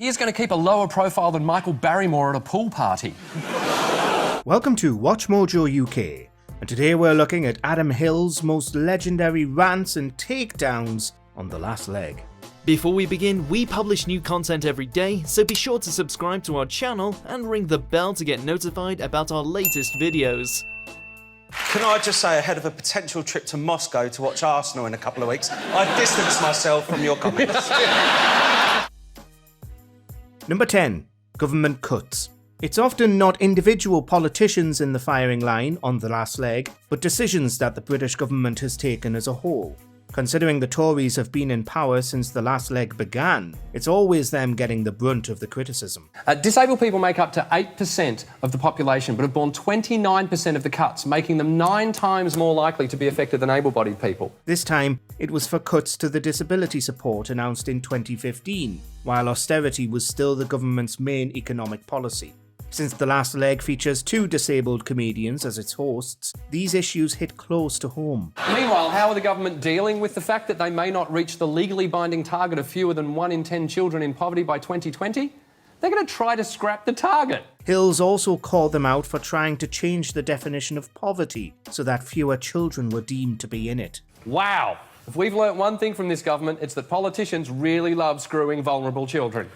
He is going to keep a lower profile than Michael Barrymore at a pool party. Welcome to WatchMojoUK, and today we're looking at Adam Hill's most legendary rants and takedowns on the last leg. Before we begin, we publish new content every day, so be sure to subscribe to our channel and ring the bell to get notified about our latest videos. Can I just say, ahead of a potential trip to Moscow to watch Arsenal in a couple of weeks, I distance myself from your comments. Number 10. Government cuts. It's often not individual politicians in the firing line on the last leg, but decisions that the British government has taken as a whole. Considering the Tories have been in power since the last leg began, it's always them getting the brunt of the criticism. Disabled people make up to 8% of the population, but have borne 29% of the cuts, making them 9 times more likely to be affected than able-bodied people. This time, it was for cuts to the disability support announced in 2015, while austerity was still the government's main economic policy. Since the last leg features 2 disabled comedians as its hosts, these issues hit close to home. Meanwhile, how are the government dealing with the fact that they may not reach the legally binding target of fewer than 1 in 10 children in poverty by 2020? They're going to try to scrap the target. Hills also called them out for trying to change the definition of poverty so that fewer children were deemed to be in it. Wow. If we've learnt one thing from this government, it's that politicians really love screwing vulnerable children.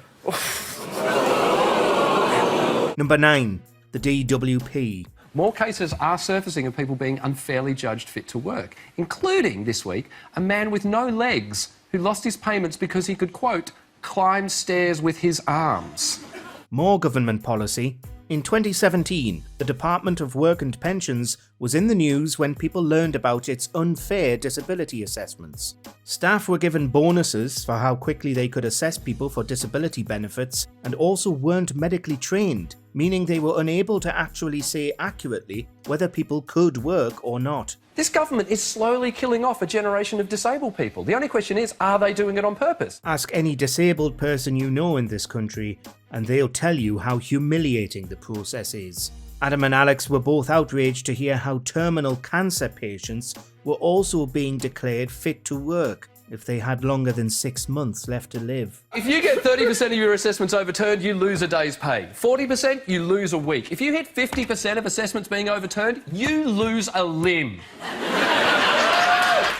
Number 9. The DWP. More cases are surfacing of people being unfairly judged fit to work, including, this week, a man with no legs who lost his payments because he could, quote, climb stairs with his arms. More government policy. In 2017, the Department of Work and Pensions was in the news when people learned about its unfair disability assessments. Staff were given bonuses for how quickly they could assess people for disability benefits and also weren't medically trained, meaning they were unable to actually say accurately whether people could work or not. This government is slowly killing off a generation of disabled people. The only question is, are they doing it on purpose? Ask any disabled person you know in this country, and they'll tell you how humiliating the process is. Adam and Alex were both outraged to hear how terminal cancer patients were also being declared fit to work if they had longer than 6 months left to live. If you get 30% of your assessments overturned, you lose a day's pay. 40%, you lose a week. If you hit 50% of assessments being overturned, you lose a limb.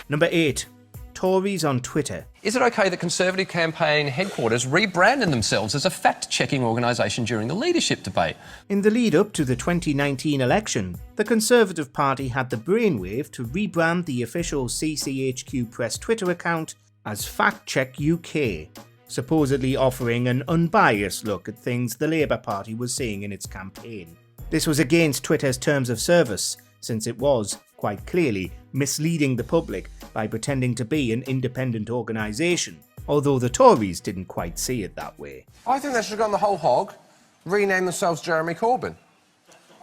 Number 8. Tories on Twitter. Is it okay that Conservative campaign headquarters rebranded themselves as a fact-checking organisation during the leadership debate? In the lead-up to the 2019 election, the Conservative Party had the brainwave to rebrand the official CCHQ Press Twitter account as FactCheckUK, supposedly offering an unbiased look at things the Labour Party was saying in its campaign. This was against Twitter's terms of service, since it was, quite clearly, misleading the public by pretending to be an independent organisation, although the Tories didn't quite see it that way. I think they should have gone the whole hog, rename themselves Jeremy Corbyn.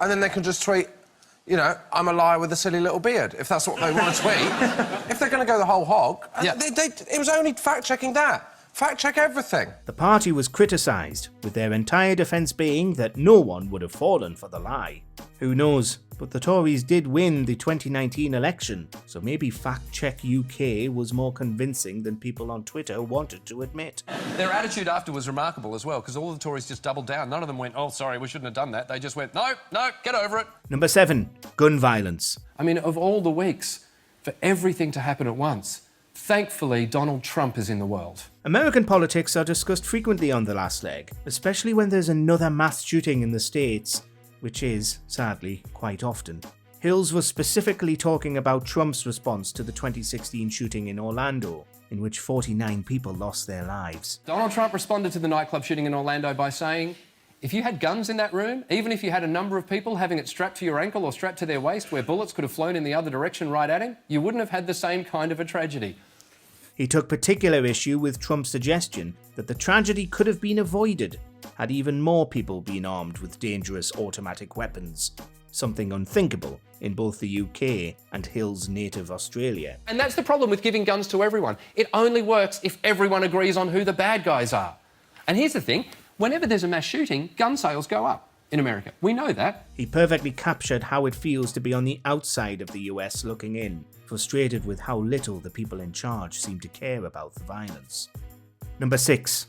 And then they can just tweet, you know, I'm a liar with a silly little beard, if that's what they want to tweet. If they're going to go the whole hog, yeah. It was only fact-checking that. Fact-check everything. The party was criticised, with their entire defence being that no one would have fallen for the lie. Who knows, but the Tories did win the 2019 election, so maybe FactCheckUK was more convincing than people on Twitter wanted to admit. Their attitude after was remarkable as well, because all the Tories just doubled down. None of them went, oh, sorry, we shouldn't have done that. They just went, no, get over it. Number 7. Gun violence. I mean, of all the weeks, for everything to happen at once, thankfully, Donald Trump is in the world. American politics are discussed frequently on the last leg, especially when there's another mass shooting in the States, which is, sadly, quite often. Hills was specifically talking about Trump's response to the 2016 shooting in Orlando, in which 49 people lost their lives. Donald Trump responded to the nightclub shooting in Orlando by saying, if you had guns in that room, even if you had a number of people having it strapped to your ankle or strapped to their waist where bullets could have flown in the other direction right at him, you wouldn't have had the same kind of a tragedy. He took particular issue with Trump's suggestion that the tragedy could have been avoided had even more people been armed with dangerous automatic weapons, something unthinkable in both the UK and Hill's native Australia. And that's the problem with giving guns to everyone. It only works if everyone agrees on who the bad guys are. And here's the thing, whenever there's a mass shooting, gun sales go up in America. We know that. He perfectly captured how it feels to be on the outside of the US looking in, frustrated with how little the people in charge seem to care about the violence. Number 6.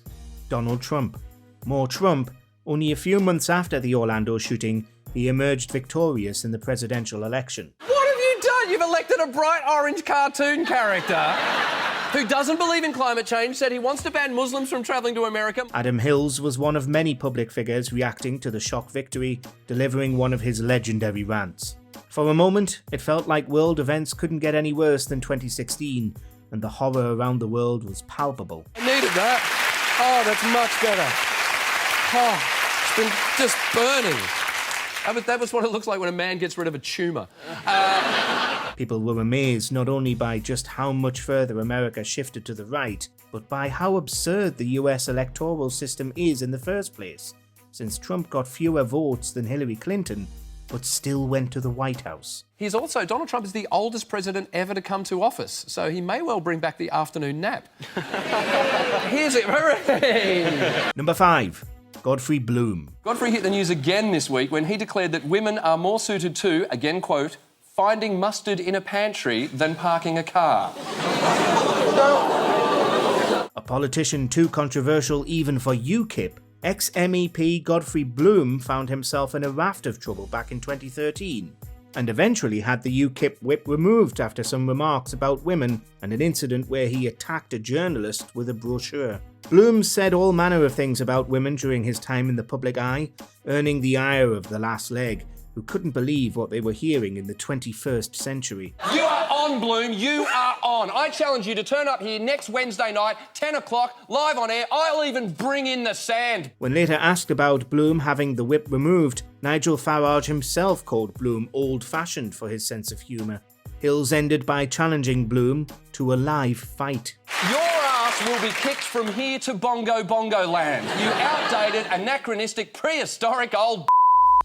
Donald Trump. More Trump, only a few months after the Orlando shooting, he emerged victorious in the presidential election. What have you done? You've elected a bright orange cartoon character who doesn't believe in climate change, said he wants to ban Muslims from travelling to America. Adam Hills was one of many public figures reacting to the shock victory, delivering one of his legendary rants. For a moment, it felt like world events couldn't get any worse than 2016, and the horror around the world was palpable. I needed that. Oh, that's much better. Oh, it's been just burning. That was what it looks like when a man gets rid of a tumour. People were amazed not only by just how much further America shifted to the right, but by how absurd the US electoral system is in the first place, since Trump got fewer votes than Hillary Clinton, but still went to the White House. Donald Trump is the oldest president ever to come to office, so he may well bring back the afternoon nap. Here's it, hooray! Number 5. Godfrey Bloom. Godfrey hit the news again this week when he declared that women are more suited to, again quote, finding mustard in a pantry than parking a car. A politician too controversial even for UKIP, ex-MEP Godfrey Bloom found himself in a raft of trouble back in 2013, and eventually had the UKIP whip removed after some remarks about women and an incident where he attacked a journalist with a brochure. Bloom said all manner of things about women during his time in the public eye, earning the ire of the last leg, who couldn't believe what they were hearing in the 21st century. You are on, Bloom, you are on. I challenge you to turn up here next Wednesday night, 10 o'clock, live on air. I'll even bring in the sand. When later asked about Bloom having the whip removed, Nigel Farage himself called Bloom old-fashioned for his sense of humour. Hills ended by challenging Bloom to a live fight. Your ass will be kicked from here to Bongo land. You outdated, anachronistic, prehistoric old...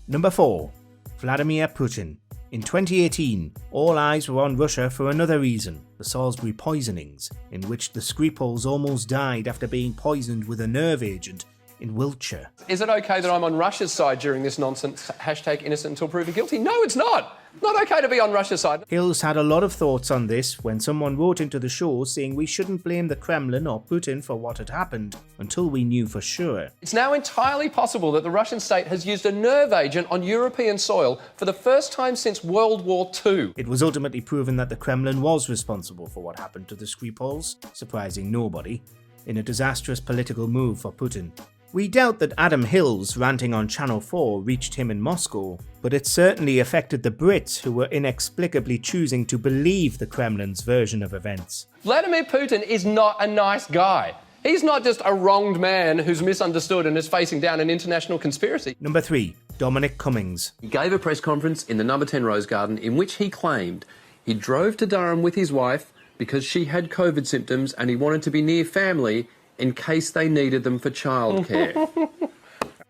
Number 4. Vladimir Putin. In 2018, all eyes were on Russia for another reason, the Salisbury poisonings, in which the Skripals almost died after being poisoned with a nerve agent in Wiltshire. Is it okay that I'm on Russia's side during this nonsense, hashtag innocent until proven guilty? No, it's not. Not okay to be on Russia's side. Hills had a lot of thoughts on this when someone wrote into the show saying we shouldn't blame the Kremlin or Putin for what had happened until we knew for sure. It's now entirely possible that the Russian state has used a nerve agent on European soil for the first time since World War II. It was ultimately proven that the Kremlin was responsible for what happened to the Skripals, surprising nobody, in a disastrous political move for Putin. We doubt that Adam Hills ranting on Channel 4 reached him in Moscow, but it certainly affected the Brits who were inexplicably choosing to believe the Kremlin's version of events. Vladimir Putin is not a nice guy. He's not just a wronged man who's misunderstood and is facing down an international conspiracy. Number 3. Dominic Cummings. He gave a press conference in the number 10 Rose Garden in which he claimed he drove to Durham with his wife because she had COVID symptoms and he wanted to be near family in case they needed them for childcare.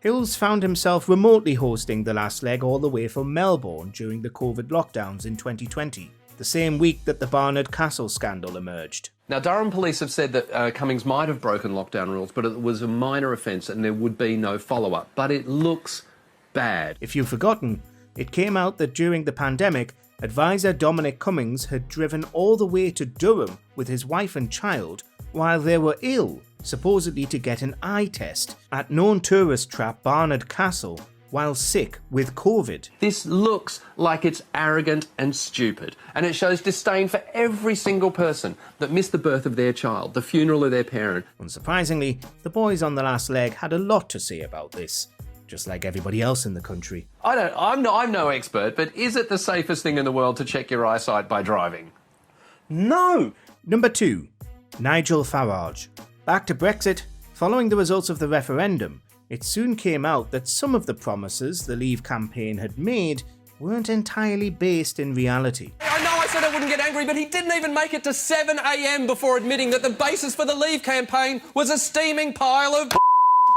Hills found himself remotely hosting the last leg all the way from Melbourne during the COVID lockdowns in 2020, the same week that the Barnard Castle scandal emerged. Now, Durham police have said that Cummings might have broken lockdown rules, but it was a minor offence and there would be no follow-up. But it looks bad. If you've forgotten, it came out that during the pandemic, advisor Dominic Cummings had driven all the way to Durham with his wife and child while they were ill, supposedly to get an eye test at known tourist trap Barnard Castle while sick with COVID. This looks like it's arrogant and stupid, and it shows disdain for every single person that missed the birth of their child, the funeral of their parent. Unsurprisingly, the boys on the last leg had a lot to say about this, just like everybody else in the country. I'm no expert, but is it the safest thing in the world to check your eyesight by driving? No! Number 2. Nigel Farage. Back to Brexit. Following the results of the referendum, it soon came out that some of the promises the Leave campaign had made weren't entirely based in reality. I know I said I wouldn't get angry, but he didn't even make it to 7 a.m. before admitting that the basis for the Leave campaign was a steaming pile of...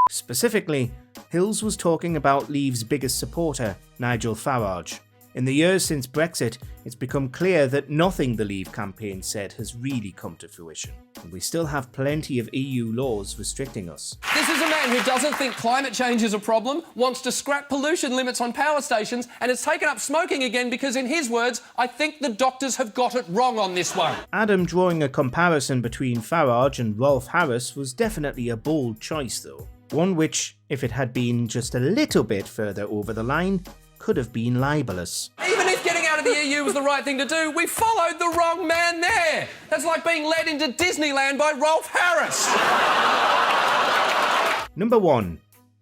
Specifically, Hills was talking about Leave's biggest supporter, Nigel Farage. In the years since Brexit, it's become clear that nothing the Leave campaign said has really come to fruition, and we still have plenty of EU laws restricting us. This is a man who doesn't think climate change is a problem, wants to scrap pollution limits on power stations, and has taken up smoking again because, in his words, I think the doctors have got it wrong on this one. Adam drawing a comparison between Farage and Rolf Harris was definitely a bold choice, though. One which, if it had been just a little bit further over the line, could have been libelous. Even if getting out of the EU was the right thing to do, we followed the wrong man there. That's like being led into Disneyland by Rolf Harris. Number 1.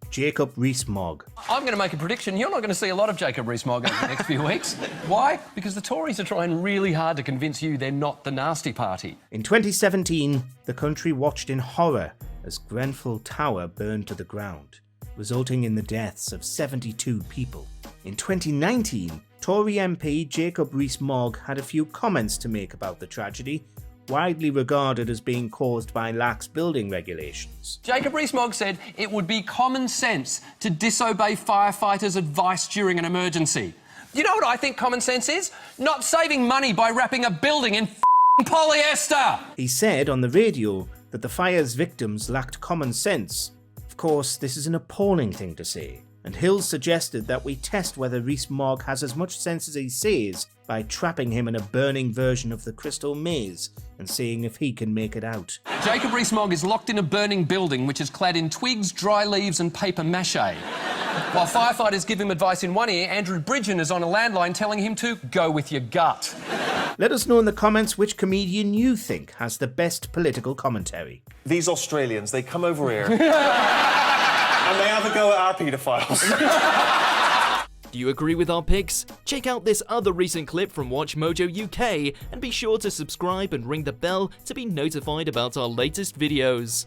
Jacob Rees-Mogg. I'm going to make a prediction. You're not going to see a lot of Jacob Rees-Mogg over the next few weeks. Why? Because the Tories are trying really hard to convince you they're not the nasty party. In 2017, the country watched in horror as Grenfell Tower burned to the ground, resulting in the deaths of 72 people. In 2019, Tory MP Jacob Rees-Mogg had a few comments to make about the tragedy, widely regarded as being caused by lax building regulations. Jacob Rees-Mogg said it would be common sense to disobey firefighters' advice during an emergency. You know what I think common sense is? Not saving money by wrapping a building in polyester! He said on the radio that the fire's victims lacked common sense. Of course, this is an appalling thing to say, and Hill suggested that we test whether Rees-Mogg has as much sense as he says by trapping him in a burning version of the Crystal Maze and seeing if he can make it out. Jacob Rees-Mogg is locked in a burning building which is clad in twigs, dry leaves and paper mache. While firefighters give him advice in one ear, Andrew Bridgen is on a landline telling him to go with your gut. Let us know in the comments which comedian you think has the best political commentary. These Australians, they come over here and they have a go at our paedophiles. Do you agree with our picks? Check out this other recent clip from WatchMojoUK and be sure to subscribe and ring the bell to be notified about our latest videos.